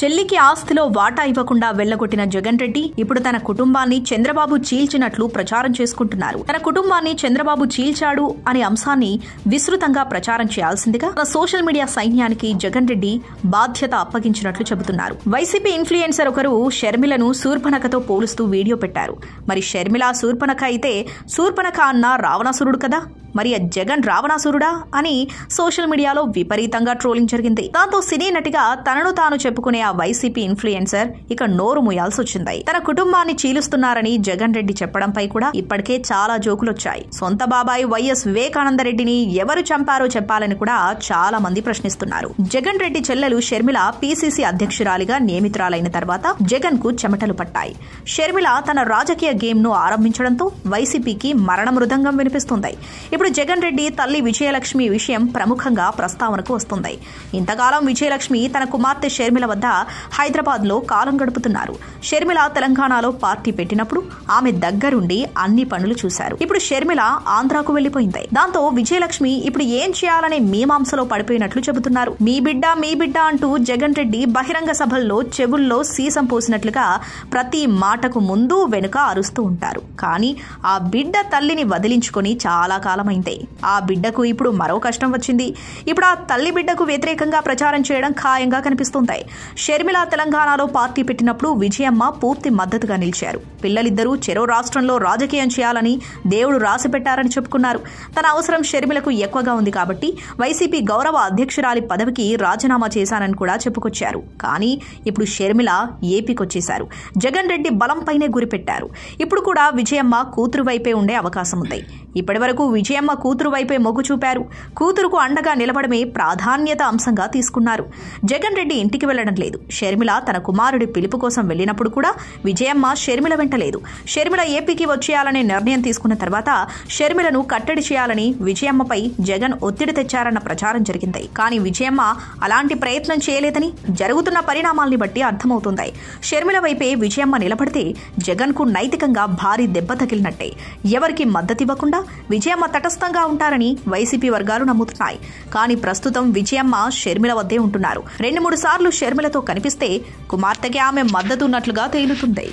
చెల్లికి ఆస్తిలో వాటా ఇవ్వకుండా వెళ్లగొట్టిన జగన్ రెడ్డి ఇప్పుడు తన కుటుంబాన్ని చంద్రబాబు చీల్చినట్లు ప్రచారం చేసుకుంటున్నారు. తన కుటుంబాన్ని చంద్రబాబు చీల్చాడు అనే అంశాన్ని విస్తృతంగా ప్రచారం చేయాల్సిందిగా తన సోషల్ మీడియా సైన్యానికి జగన్ రెడ్డి బాధ్యత అప్పగించినట్లు చెబుతున్నారు. వైసీపీ ఇన్ఫ్లుయెన్సర్ ఒకరు షర్మిలను శూర్పణఖతో పోలుస్తూ వీడియో పెట్టారు. మరి షర్మిల శూర్పణఖ అయితే శూర్పణఖ అన్న రావణాసురుడు కదా, మరి జగన్ రావణాసురుడా అని సోషల్ మీడియాలో విపరీతంగా ట్రోలింగ్ జరిగింది. దాంతో సినీ నటిగా తనను తాను చెప్పుకునే ఆ వైసీపీ ఇన్ఫ్లుయెన్సర్ ఇక నోరు మూయాల్సి వచ్చింది. తన కుటుంబాన్ని చీలుస్తున్నారని జగన్ రెడ్డి చెప్పడంపై కూడా ఇప్పటికే చాలా జోకులొచ్చాయి. సొంత బాబాయ్ వైఎస్ వివేకానందరెడ్డిని ఎవరు చంపారో చెప్పాలని కూడా చాలా మంది ప్రశ్నిస్తున్నారు. జగన్ రెడ్డి చెల్లెలు షర్మిల పీసీసీ అధ్యక్షురాలిగా నియమితురాలైన తర్వాత జగన్ కు చెమటలు పట్టాయి. షర్మిల తన రాజకీయ గేమ్ ను ఆరంభించడంతో వైసీపీకి మరణ మృదంగం వినిపిస్తుంది. ఇప్పుడు జగన్ రెడ్డి తల్లి విజయలక్ష్మి విషయం ప్రముఖంగా ప్రస్తావనకు వస్తుంది. ఇంతకాలం విజయలక్ష్మి తన కుమార్తె షర్మిల వద్ద హైదరాబాద్ లో కాలం గడుపుతున్నారు. షర్మిల తెలంగాణలో పార్టీ పెట్టినప్పుడు ఆమె దగ్గరుండి అన్ని పనులు చూశారు. ఇప్పుడు షర్మిల ఆంధ్రాకు వెళ్లిపోయింది. దాంతో విజయలక్ష్మి ఇప్పుడు ఏం చేయాలనే మీమాంసలో పడిపోయినట్లు చెబుతున్నారు. మీ బిడ్డ అంటూ జగన్ రెడ్డి బహిరంగ సభల్లో చెవుల్లో సీసం పోసినట్లుగా ప్రతి మాటకు ముందు వెనుక అరుస్తూ ఉంటారు. కానీ ఆ బిడ్డ తల్లిని వదిలించుకొని చాలా కాలం ఆ బిడ్డకు ఇప్పుడు మరో కష్టం వచ్చింది. ఇప్పుడు ఆ తల్లి బిడ్డకు వ్యతిరేకంగా ప్రచారం చేయడం ఖాయంగా కనిపిస్తుంది. షర్మిల తెలంగాణలో పార్టీ పెట్టినప్పుడు విజయమ్మ పూర్తి మద్దతుగా నిలిచారు. పిల్లలిద్దరూ చెరో రాష్ట్రంలో రాజకీయం చేయాలని దేవుడు రాసి పెట్టారని చెప్పుకున్నారు. తన అవసరం షర్మిలకు ఎక్కువగా ఉంది కాబట్టి వైసీపీ గౌరవ అధ్యక్షురాలి పదవికి రాజీనామా చేశానని కూడా చెప్పుకొచ్చారు. కానీ ఇప్పుడు షర్మిల ఏపీకొచ్చేశారు. జగన్ రెడ్డి బలంపైనే గురిపెట్టారు. ఇప్పుడు కూడా విజయమ్మ కూతురు వైపే ఉండే అవకాశం ఉంది. ఇప్పటి వరకు విజయమ్మ కూతురు వైపే మొగ్గు చూపారు. కూతురుకు అండగా నిలబడమే ప్రాధాన్యత అంశంగా తీసుకున్నారు. జగన్ రెడ్డి ఇంటికి వెళ్లడం లేదు. షర్మిల తన కుమారుడి పిలుపు కోసం వెళ్లినప్పుడు కూడా విజయమ్మ షర్మిల వెంట లేదు. షర్మిల ఏపీకి వచ్చేయాలనే నిర్ణయం తీసుకున్న తర్వాత షర్మిలను కట్టడి చేయాలని విజయమ్మపై జగన్ ఒత్తిడి తెచ్చారన్న ప్రచారం జరిగింది. కానీ విజయమ్మ అలాంటి ప్రయత్నం చేయలేదని జరుగుతున్న పరిణామాల్ని బట్టి అర్థమవుతుంది. షర్మిల వైపే విజయమ్మ నిలబడితే జగన్ కు నైతికంగా భారీ దెబ్బ తగిలినట్టే. ఎవరికి మద్దతివ్వకుండా విజయమ్మ తటస్థంగా ఉంటారని వైసీపీ వర్గాలు నమ్ముతున్నాయి. కానీ ప్రస్తుతం విజయమ్మ షర్మిల వద్దే ఉంటున్నారు. 2-3 సార్లు షర్మిలతో కనిపిస్తే కుమార్తెకి ఆమె మద్దతు ఉన్నట్లుగా తేలుతుంది.